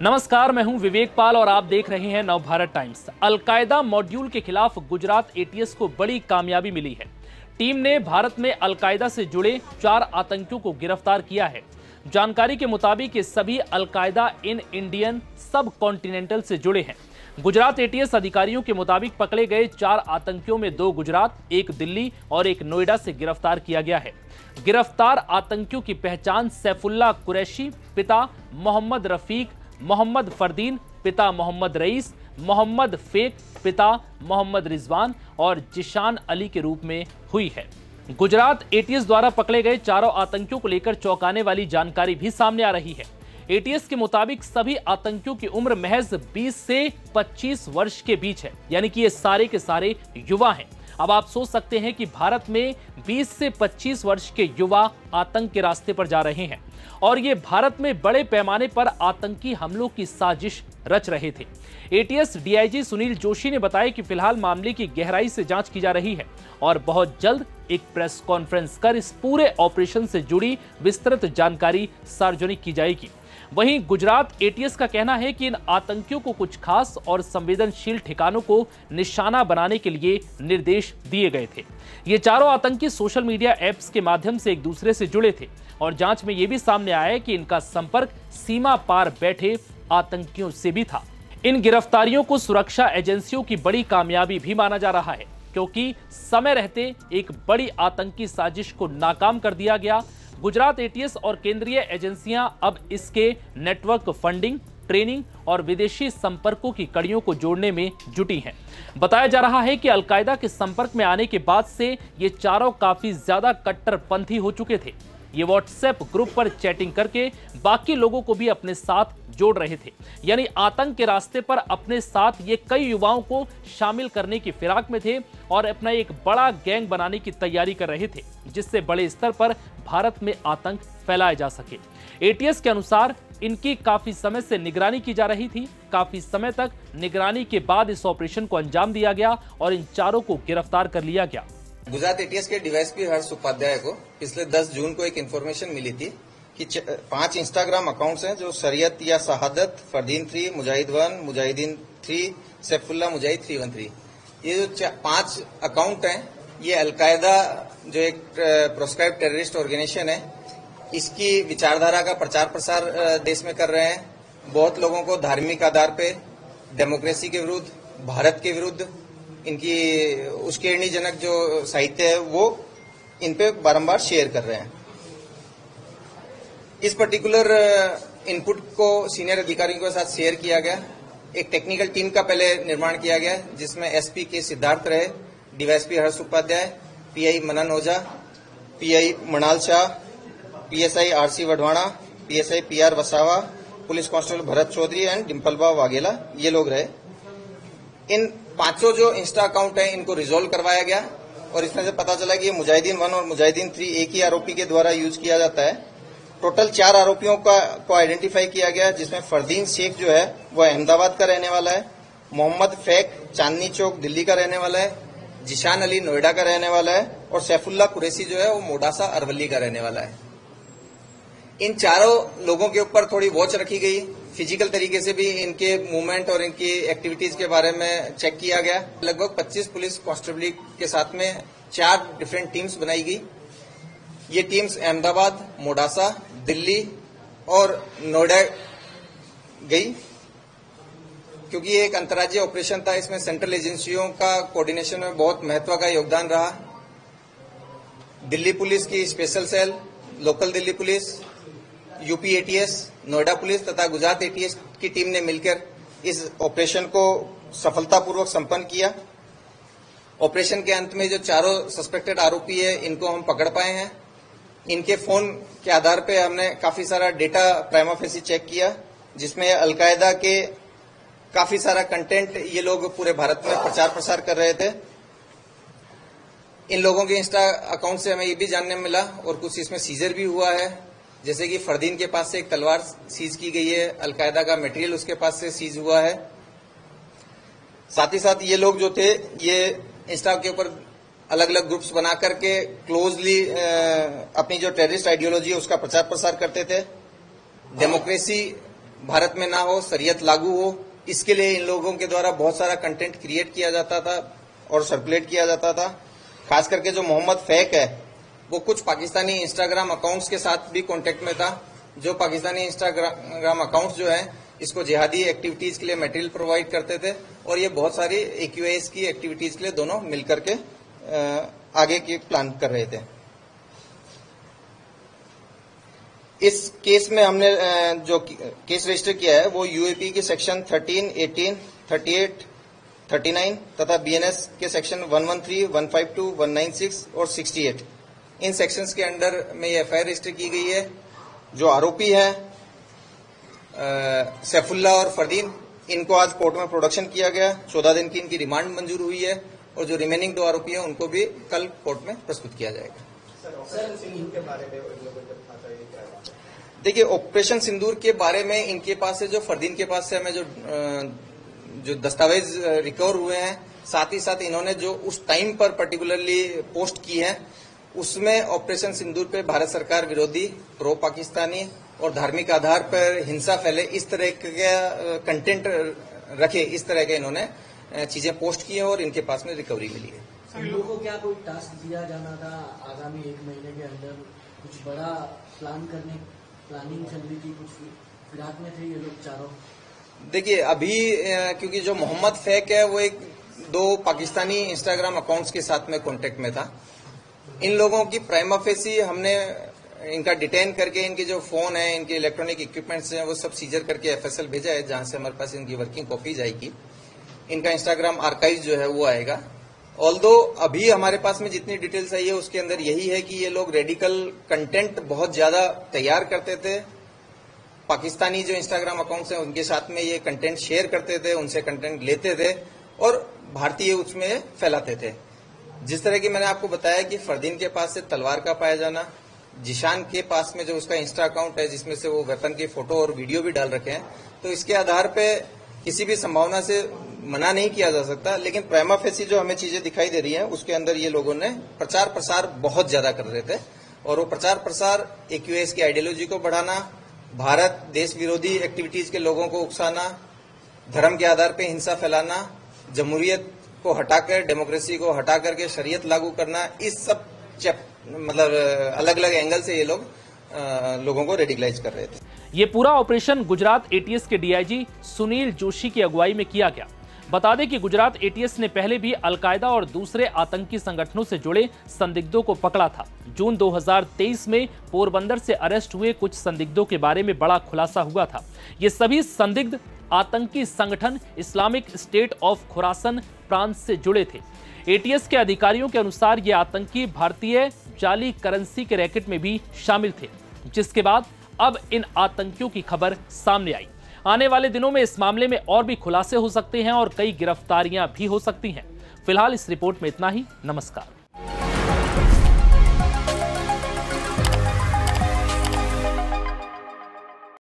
नमस्कार, मैं हूं विवेक पाल और आप देख रहे हैं नवभारत टाइम्स। अलकायदा मॉड्यूल के खिलाफ गुजरात एटीएस को बड़ी कामयाबी मिली है। टीम ने भारत में अलकायदा से जुड़े 4 आतंकियों को गिरफ्तार किया है। जानकारी के मुताबिक ये सभी अलकायदा इन इंडियन सब कॉन्टिनेंटल से जुड़े हैं। गुजरात एटीएस अधिकारियों के मुताबिक पकड़े गए 4 आतंकियों में 2 गुजरात, 1 दिल्ली और 1 नोएडा से गिरफ्तार किया गया है। गिरफ्तार आतंकियों की पहचान सैफुल्ला कुरैशी पिता मोहम्मद रफीक, मोहम्मद फरदीन पिता मोहम्मद रईस, मोहम्मद फेक पिता मोहम्मद रिजवान और जिशान अली के रूप में हुई है। गुजरात एटीएस द्वारा पकड़े गए चारों आतंकियों को लेकर चौंकाने वाली जानकारी भी सामने आ रही है। एटीएस के मुताबिक सभी आतंकियों की उम्र महज 20 से 25 वर्ष के बीच है, यानी कि ये सारे के सारे युवा हैं। अब आप सोच सकते हैं कि भारत में 20 से 25 वर्ष के युवा आतंक के रास्ते पर जा रहे हैं और ये भारत में बड़े पैमाने पर आतंकी हमलों की साजिश रच रहे थे। एटीएस डीआईजी सुनील जोशी ने बताया कि फिलहाल मामले की गहराई से जांच की जा रही है और बहुत जल्द एक प्रेस कॉन्फ्रेंस कर इस पूरे ऑपरेशन से जुड़ी विस्तृत जानकारी सार्वजनिक की जाएगी। वहीं गुजरात एटीएस का कहना है कि इन आतंकियों को कुछ खास और संवेदनशील ठिकानों को निशाना बनाने के लिए निर्देश दिए गए थे। ये चारों आतंकी सोशल मीडिया ऐप्स के माध्यम से एक दूसरे से जुड़े थे और जांच में यह भी सामने आया कि इनका संपर्क सीमा पार बैठे आतंकियों से भी था। इन गिरफ्तारियों को सुरक्षा एजेंसियों की बड़ी कामयाबी भी माना जा रहा है, क्योंकि समय रहते एक बड़ी आतंकी साजिश को नाकाम कर दिया गया। गुजरात एटीएस और केंद्रीय एजेंसियां अब इसके नेटवर्क फंडिंग, ट्रेनिंग और विदेशी संपर्कों की कड़ियों को जोड़ने में जुटी हैं। बताया जा रहा है कि अलकायदा के संपर्क में आने के बाद से ये चारों काफी ज्यादा कट्टरपंथी हो चुके थे। ये व्हाट्सएप ग्रुप पर चैटिंग करके बाकी लोगों को भी अपने साथ जोड़ रहे थे, यानी आतंक के रास्ते पर अपने साथ ये कई युवाओं को शामिल करने की फिराक में थे और अपना एक बड़ा गैंग बनाने की तैयारी कर रहे थे, जिससे बड़े स्तर पर भारत में आतंक फैलाया जा सके। एटीएस के अनुसार इनकी काफी समय से निगरानी की जा रही थी। काफी समय तक निगरानी के बाद इस ऑपरेशन को अंजाम दिया गया और इन चारों को गिरफ्तार कर लिया गया। गुजरात एटीएस के डीवाईएसपी हर्ष उपाध्याय को पिछले 10 जून को एक इन्फॉर्मेशन मिली थी कि 5 इंस्टाग्राम अकाउंट्स हैं जो शरीयत या शहादत, फरदीन 3, मुजाहिद 1, मुजाहिदीन 3, सैफुल्ला मुजाहिद 313, ये जो 5 अकाउंट हैं, ये अलकायदा जो एक प्रोस्क्राइब टेररिस्ट ऑर्गेनाइजेशन है, इसकी विचारधारा का प्रचार प्रसार देश में कर रहे हैं। बहुत लोगों को धार्मिक आधार पे डेमोक्रेसी के विरुद्ध, भारत के विरुद्ध इनकी उश्केरनीजनक जो साहित्य है वो इन पे बारंबार शेयर कर रहे हैं। इस पर्टिकुलर इनपुट को सीनियर अधिकारियों के साथ शेयर किया गया। एक टेक्निकल टीम का पहले निर्माण किया गया, जिसमें एसपी के सिद्धार्थ रहे, DYSP Harsh Upadhyay, PI Manan Ojha, PI Mrinal Shah, PSI RC Vadhwana, PSI PR Vasava, police constable Bharat Chaudhary and Dimpalba Vaghela, ये लोग रहे। इन 5 जो इंस्टा अकाउंट है इनको रिजोल्व करवाया गया और इसमें से पता चला कि ये मुजाहिदीन 1 और मुजाहिदीन 3 एक ही आरोपी के द्वारा यूज किया जाता है। टोटल 4 आरोपियों को आइडेंटिफाई किया गया, जिसमें फरदीन शेख जो है वो अहमदाबाद का रहने वाला है, मोहम्मद फैक चांदनी चौक दिल्ली का रहने वाला है, जिशान अली नोएडा का रहने वाला है और सैफुल्ला कुरैशी जो है वो मोडासा अरवली का रहने वाला है। इन चारों लोगों के ऊपर थोड़ी वॉच रखी गई। फिजिकल तरीके से भी इनके मूवमेंट और इनकी एक्टिविटीज के बारे में चेक किया गया। लगभग 25 पुलिस कांस्टेबल के साथ में 4 डिफरेंट टीम्स बनाई गई। ये टीम्स अहमदाबाद, मोडासा, दिल्ली और नोएडा गई, क्योंकि ये एक अंतर्राज्यीय ऑपरेशन था। इसमें सेंट्रल एजेंसियों का कोऑर्डिनेशन में बहुत महत्व का योगदान रहा। दिल्ली पुलिस की special cell, local Delhi police, UP ATS, Noida police तथा गुजरात एटीएस की टीम ने मिलकर इस ऑपरेशन को सफलतापूर्वक संपन्न किया। ऑपरेशन के अंत में जो चारों सस्पेक्टेड आरोपी है इनको हम पकड़ पाए हैं। इनके फोन के आधार पे हमने काफी सारा डेटा प्राइमा फेसी चेक किया, जिसमें अलकायदा के काफी सारा कंटेंट ये लोग पूरे भारत में प्रचार प्रसार कर रहे थे। इन लोगों के इंस्टा अकाउंट से हमें ये भी जानने में मिला और कुछ इसमें सीजर भी हुआ है, जैसे कि फरदीन के पास से एक तलवार सीज की गई है, अलकायदा का मटेरियल उसके पास से सीज हुआ है। साथ ही साथ ये लोग जो थे ये इंस्टा के ऊपर अलग अलग ग्रुप्स बना करके क्लोजली अपनी जो टेररिस्ट आइडियोलॉजी है उसका प्रचार प्रसार करते थे। डेमोक्रेसी भारत में ना हो, शरीयत लागू हो, इसके लिए इन लोगों के द्वारा बहुत सारा कंटेंट क्रिएट किया जाता था और सर्कुलेट किया जाता था। खास करके जो मोहम्मद फैक है वो कुछ पाकिस्तानी इंस्टाग्राम अकाउंट्स के साथ भी कांटेक्ट में था। जो पाकिस्तानी इंस्टाग्राम अकाउंट्स जो है इसको जिहादी एक्टिविटीज के लिए मटेरियल प्रोवाइड करते थे और ये बहुत सारी AQIS की एक्टिविटीज के लिए दोनों मिलकर के आगे की प्लान कर रहे थे। इस केस में हमने जो केस रजिस्टर किया है वो UAP के सेक्शन 13, 18, 38, 39 तथा BNS के सेक्शन 113, 152, 196 और 68 इन सेक्शंस के अंडर में ये FIR रजिस्टर की गई है। जो आरोपी है सैफुल्लाह और फरदीन, इनको आज कोर्ट में प्रोडक्शन किया गया। 14 दिन की इनकी रिमांड मंजूर हुई है और जो रिमेनिंग 2 आरोपी हैं उनको भी कल कोर्ट में प्रस्तुत किया जाएगा। देखिए, ऑपरेशन सिंदूर के बारे में इनके पास से, जो फरदीन के पास से हमें जो दस्तावेज रिकवर हुए हैं, साथ ही साथ इन्होंने जो उस टाइम पर पर्टिकुलरली पोस्ट की है उसमें ऑपरेशन सिंदूर पे भारत सरकार विरोधी, प्रो पाकिस्तानी और धार्मिक आधार पर हिंसा फैले, इस तरह का कंटेंट रखे, इस तरह के इन्होंने चीजें पोस्ट की हैं और इनके पास में रिकवरी मिली है। इन लोगों को क्या कोई टास्क दिया जाना था आगामी 1 महीने के अंदर? कुछ बड़ा प्लानिंग चल रही थी, कुछ फिराक में थे ये लोग चारों? देखिए, अभी क्योंकि जो मोहम्मद फैक है वो 2 पाकिस्तानी इंस्टाग्राम अकाउंट्स के साथ में कांटेक्ट में था। इन लोगों की प्राइमा फेसी हमने इनका डिटेन करके इनके जो फोन है, इनके इलेक्ट्रॉनिक इक्विपमेंट्स हैं, वो सब सीजर करके FSL भेजा है, जहां से हमारे पास इनकी वर्किंग कॉपीज आएगी। इनका इंस्टाग्राम आर्काइव जो है वो आएगा। ऑल्दो अभी हमारे पास में जितनी डिटेल्स आई है उसके अंदर यही है कि ये लोग रेडिकल कंटेंट बहुत ज्यादा तैयार करते थे। पाकिस्तानी जो इंस्टाग्राम अकाउंट्स हैं उनके साथ में ये कंटेंट शेयर करते थे, उनसे कंटेंट लेते थे और भारतीय उसमें फैलाते थे। जिस तरह की मैंने आपको बताया कि फरदीन के पास से तलवार का पाया जाना, जिशान के पास में जो उसका इंस्टा अकाउंट है जिसमें से वो वेपन की फोटो और वीडियो भी डाल रखे हैं, तो इसके आधार पे किसी भी संभावना से मना नहीं किया जा सकता। लेकिन प्राइमा फेसी जो हमें चीजें दिखाई दे रही हैं उसके अंदर ये लोगों ने प्रचार प्रसार बहुत ज्यादा कर रहे थे और वो प्रचार प्रसार AQIS की आइडियोलॉजी को बढ़ाना, भारत देश विरोधी एक्टिविटीज के लोगों को उकसाना, धर्म के आधार पर हिंसा फैलाना, जमहूरियत को हटाकर, डेमोक्रेसी को हटा करके शरीयत लागू करना, इस सब मतलब अलग अलग एंगल से ये लोग लोगों को रेडिकलाइज कर रहे थे। ये पूरा ऑपरेशन गुजरात ATS के DIG सुनील जोशी की अगुवाई में किया गया। बता दें कि गुजरात ATS ने पहले भी अलकायदा और दूसरे आतंकी संगठनों से जुड़े संदिग्धों को पकड़ा था। जून 2023 में पोरबंदर से अरेस्ट हुए कुछ संदिग्धों के बारे में बड़ा खुलासा हुआ था। ये सभी संदिग्ध आतंकी संगठन इस्लामिक स्टेट ऑफ खुरासन प्रांत से जुड़े थे। ATS के अधिकारियों के अनुसार ये आतंकी भारतीय जाली करेंसी के रैकेट में भी शामिल थे, जिसके बाद अब इन आतंकियों की खबर सामने आई। आने वाले दिनों में इस मामले में और भी खुलासे हो सकते हैं और कई गिरफ्तारियां भी हो सकती हैं। फिलहाल इस रिपोर्ट में इतना ही। नमस्कार।